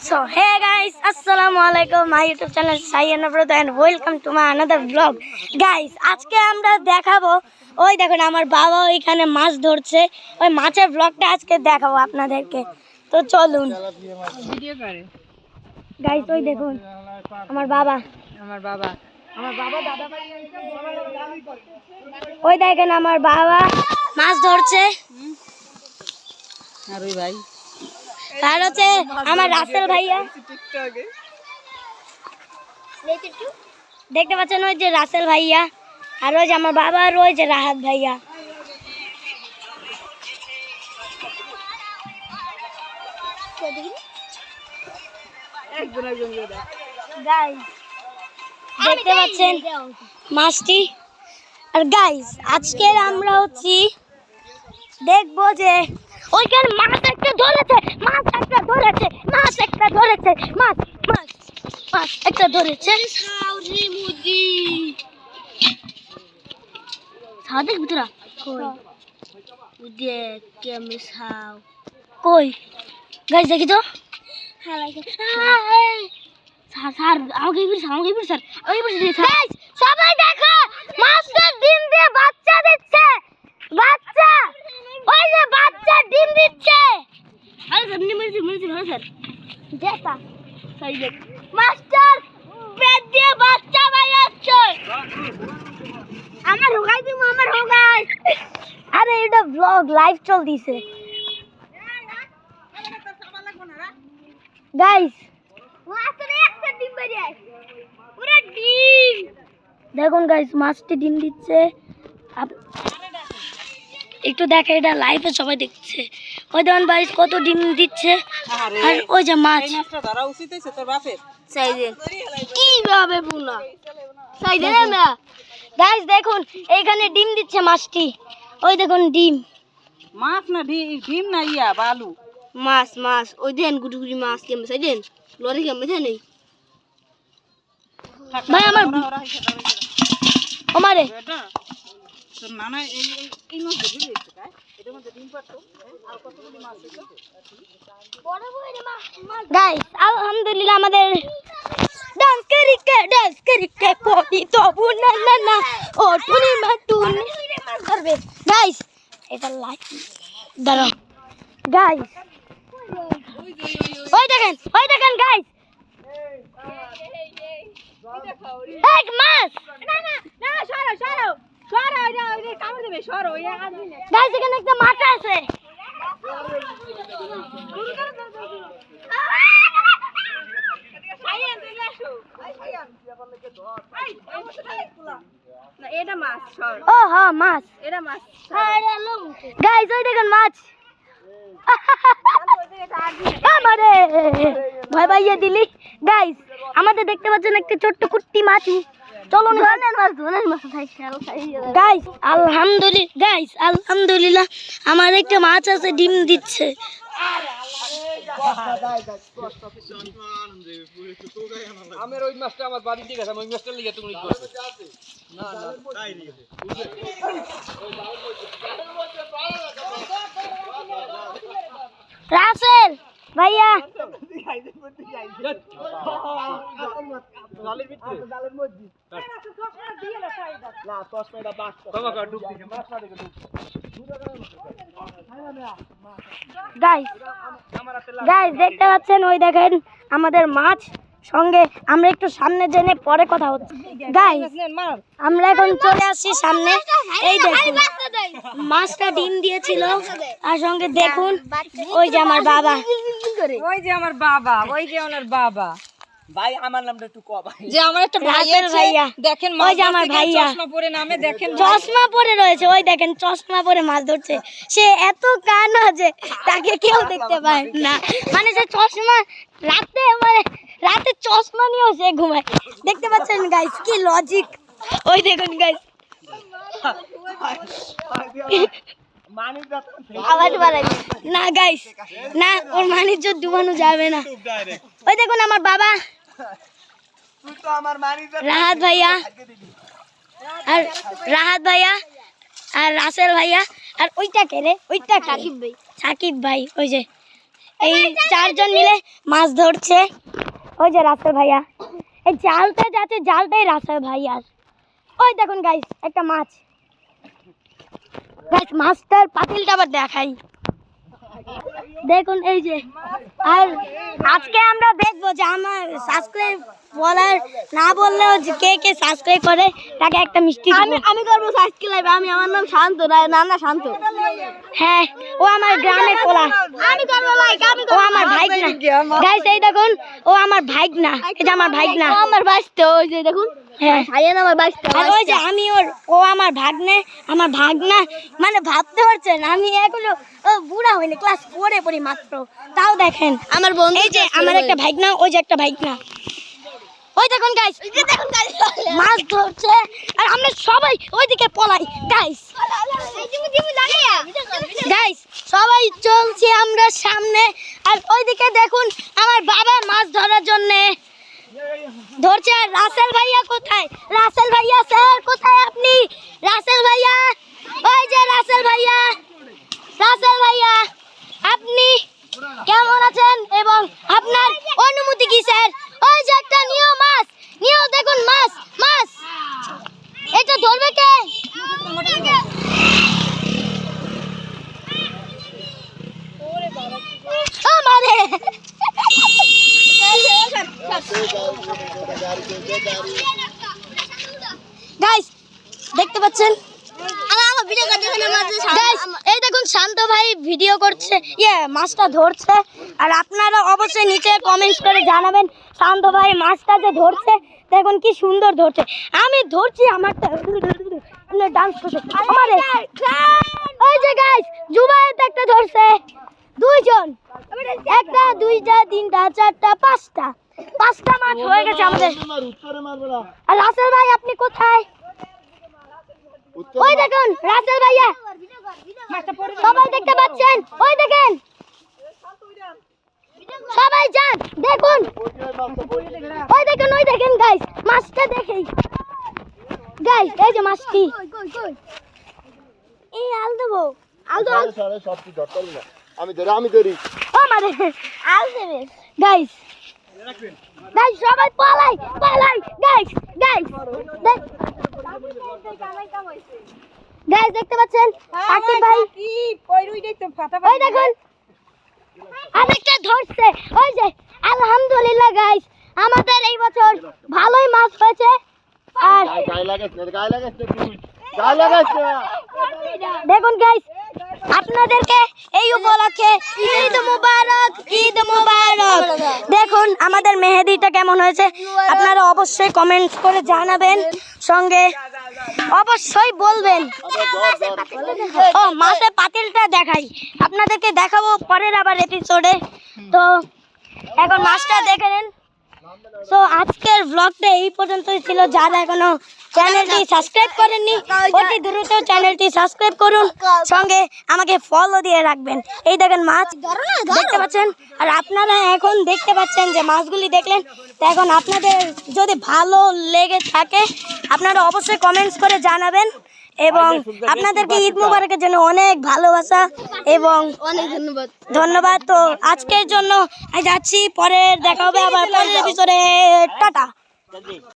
So hey guys, assalamualaikum, my YouTube channel Sayan Abroad and welcome to my another vlog. Guys, আজকে আমরা দেখাবো ওই দেখুন আমার বাবা ওইখানে মাছ ধরছে, ওই মাছের ব্লগটা আজকে দেখাবো আপনাদেরকে। তো চলুন ভিডিও করে। গাইস ওই দেখুন আমার বাবা দাদা ভাই ওই দেখেন আমার বাবা মাছ ধরছে। আর ওই ভাই আর হচ্ছে আমার রাসেল ভাইয়া, দেখতে পাচ্ছেন ওই যে রাসেল ভাইয়া, আর ওই যে আমার বাবা, আর ওই যে রাহাত ভাইয়া। দেখতে পাচ্ছেন মাছটি। আর গাইস আজকের আমরা হচ্ছি দেখবো যে ওইখানে মাছ একটা ধরেছে, মাছ একটা ধরেছে, মাছ একটা ধরেছে, মাছ মাছ মাছ একটা ধরেছে। দেখবি তোরা কই গাইস দেখি তো। সবাই দেখো মাছটা ডিম দিয়ে বাচ্চা দিচ্ছে, বাচ্চা ওই যে বাচ্চা ডিম দিচ্ছে। আরে সামনে মেরেছি ভালো স্যার দেখা সাই দেখ মাস্টার পেট দিয়ে বাচ্চা বাইরে আসছে। আমার হোগাই দিমু, আমার হোগাই। আরে এটা ব্লগ লাইভ চলতিছে গাইস। মাছটা একটা ডিম বাইরে আয়, পুরো ডিম দেখুন গাইস, মাছটি ডিম দিচ্ছে। একটু দেখে, এটা লাইভে সবাই দেখছে। ওই দেখুন গাইস কত ডিম দিচ্ছে। আর ওই যে মাছ ধরা উচিত হইছে তোর বাপের সাইজে কি ভাবে বুনা সাইজে না গাইস। দেখুন এইখানে ডিম দিচ্ছে মাছটি, ওই দেখুন ডিম। মাছ না ডিম না ইয়া বালু মাছ মাছ ওই দেন গুড়গুড়ি মাছ কেমন সাইজেন লরি কেমন জানি ভাই আমার আমারে তোর নানা এই মাছ দেখি দিচ্ছে তাই এটার মধ্যে ডিম পারতো আর কতগুলো মাছ আছে বড় বড় মাছ। গাইস আলহামদুলিল্লাহ আমাদের ডান্স করিকে পড়ি তো বুনা না না ও টুনি মা টুনি করবে গাইস। এটা লাইক দাঁড়াও গাইস, ওই দেখেন গাইস এক মাছ। না না না সরো এটা কামড় দেবে, সরো ইয়া আসবে না গাইস। এখানে একটা মাছ আছে। এটা মাছ ও হ্যাঁ মাছ, এটা মাছ গাইস ওই দেখেন মাছ। আমারে ভয় পাইয়ে দিলি গাইস। আমাদের দেখতে পাচ্ছেন একটা ছোট্ট কুট্টি মাছ। চলুন গাইস আলহামদুলিল্লাহ আমার একটা মাছ আছে, ডিম দিচ্ছে। আমার ওই মাছটা আমার বাড়ি দিয়ে গেছে, আমি ওই মাছটা লিখে তুমি করছো না না তাই নি রাসেল ভাইয়া জালের ভিতরে জালের মধ্যে না তসমাইটা বাস তোমাকে ডুব দিছে মাছ না দেখে ডুব গাইস দেখতে পাচ্ছেন ওই দেখেন আমাদের মাছ সঙ্গে। আমরা একটু সামনে জেনে পরে কথা হচ্ছে গাইস। আমরা এখন চলে আসছি সামনে। এই দেখুন মাছটা ডিম দিয়েছিল, আর সঙ্গে দেখুন ওই যে আমার বাবা, ওই যে আমার বাবা, ওই যে ওনার বাবা। ভাই আমার নামটা একটু কও ভাই। যে আমার একটা ভাই আছে ভাইয়া, দেখেন ওই যে আমার ভাইয়া চশমা পরে নামে দেখেন, চশমা পরে রয়েছে। ওই দেখেন চশমা পরে মাছ ধরছে। সে এত কানা যে তাকে কেউ দেখতে পায় না, মানে সে চশমা রাতে চশমা নিয়েও সে ঘুমায়। দেখতে পাচ্ছেন গাইস কি লজিক। ওই দেখুন গাইস আওয়াজ বাড়াই না গাইস, না ওর মানিজ্য ডুবানো যাবে না। ওই দেখুন আমার বাবা, রাহাত ভাইয়া আর রাসেল ভাইয়া, আর ওইটা কে রে, ওইটা সাকিব ভাই, ওই যে এই 4 জন মিলে মাছ ধরছে। ওই যে রাসেল ভাইয়া এই জালটা যাচ্ছে, জালটাই রাসেল ভাইয়ার। ওই দেখুন গাইস একটা মাছ। গাইস মাছটার পাতিলটা আবার দেখাই, দেখুন এই যে। আর আজকে আমরা দেখবো যে আমার সাবস্ক্রাইব বলার না বললেও যে কে কে সাবস্ক্রাইব করে তাকে একটা মিষ্টি দেব। আমি করবো সাবস্ক্রাইব। আমার নাম শান্ত, নানা শান্ত। হ্যাঁ, ও আমার গ্রামের পোলা। আমি করবো লাইক, ও আমার ভাইগনা। গাইস এই দেখুন, ও আমার ভাইগনা, এটা আমার ভাইগনা। ও আমার বাইস্তে, ওই যে দেখুন। হ্যাঁ ভাইয়া আমার বাইস্তে। আর ওই যে আমি ও আমার ভাগ্নে, আমার ভাগনা। মানে ভাবতে পারছেন আমি এখনো বুড়া হইনি, ক্লাস 4-এ পড়ি মাত্র। তাও দেখেন আমার বন্ধু, এই যে আমার একটা ভাগনা, ওই যে একটা ভাগনা। ওই দেখুন গাইস, মাছ ধরছে আর আমরা সবাই ওইদিকে পলাই। গাইস গাইস সবাই চলছি আমরা সামনে। আর ওইদিকে দেখুন আমার বাবা মাছ ধরার জন্য ধরছে। আর রাসেল ভাইয়া কোথায়? রাসেল ভাইয়া স্যার কোথায় আপনি? রাসেল ভাইয়া, ওই যে রাসেল ভাইয়া। রাসেল ভাইয়া আপনি কেমন আছেন এবং আপনার অনুমতি কি স্যার? ওই যে একটা নিও মাছ, নিও দেখুন মাছ, মাছ। এটা ধরবে কে? ও মারে গাইস দেখতে পাচ্ছেন Guys, এই দেখুন শান্ত ভাই ভিডিও করছে, মাছটা ধরছে। আর আপনারা অবশ্যই নিচে কমেন্টস করে জানাবেন শান্ত ভাই মাছটা যে ধরছে দেখুন কি সুন্দর ধরছে। আমি ধরছি আমারটা ডান্স করছে আমারে। ওই যে গাইস জুবায়েত একটা ধরছে, 2 জন, একটা, 2টা, 3টা, 4টা, 5টা মাছ হয়ে গেছে আমাদের। আর রাসেল ভাই আপনি কোথায়? ওই দেখুন রাসেল ভাইয়া, সবাই দেখতে পাচ্ছেন? ওই দেখেন সবাই যান দেখুন, ওই দেখুন, ওই দেখেন গাইস মাছটা দেখেই। গাইস এই যে মাছটি, এই আল দেবো, আল দাও, আমি ধরি ও মারে আল দেবে। গাইস গাইস সবাই পালাই পালাই। গাইস গাইস গাইস দেখতে পাচ্ছেন সাকিব ভাই, ওই দেখুন আরেকটা ধরছে। ওই যে আলহামদুলিল্লাহ গাইস আমাদের এই বছর ভালোই মাছ হয়েছে। আর দেখুন গাইস আপনাদেরকে এই উপলক্ষে ঈদ মুবারক, ঈদ মুবারক। দেখুন আমাদের মেহেদিটা কেমন হয়েছে আপনারা অবশ্যই কমেন্টস করে জানাবেন, সঙ্গে অবশ্যই বলবেন। ও মাছের পাতিলটা দেখাই, আপনাদেরকে দেখাবো পরের আবার এপিসোডে। তো এখন মাছটা দেখে নেন। সো আজকের ব্লগটা এই পর্যন্তই ছিল। যারা এখনো চ্যানেলটি সাবস্ক্রাইব করেননি অতি দ্রুত চ্যানেলটি সাবস্ক্রাইব করুন, সঙ্গে আমাকে ফলো দিয়ে রাখবেন। এই দেখেন মাছ দেখতে পাচ্ছেন। আর আপনারা এখন দেখতে পাচ্ছেন যে মাছগুলি দেখলেন, তো এখন আপনাদের যদি ভালো লেগে থাকে আপনারা অবশ্যই কমেন্টস করে জানাবেন। এবং আপনাদেরকে ঈদ মুবারকের জন্য অনেক ভালোবাসা এবং অনেক ধন্যবাদ। তো আজকের জন্য যাচ্ছি, পরে দেখা হবে আবার পরের এপিসোডে। টাটা।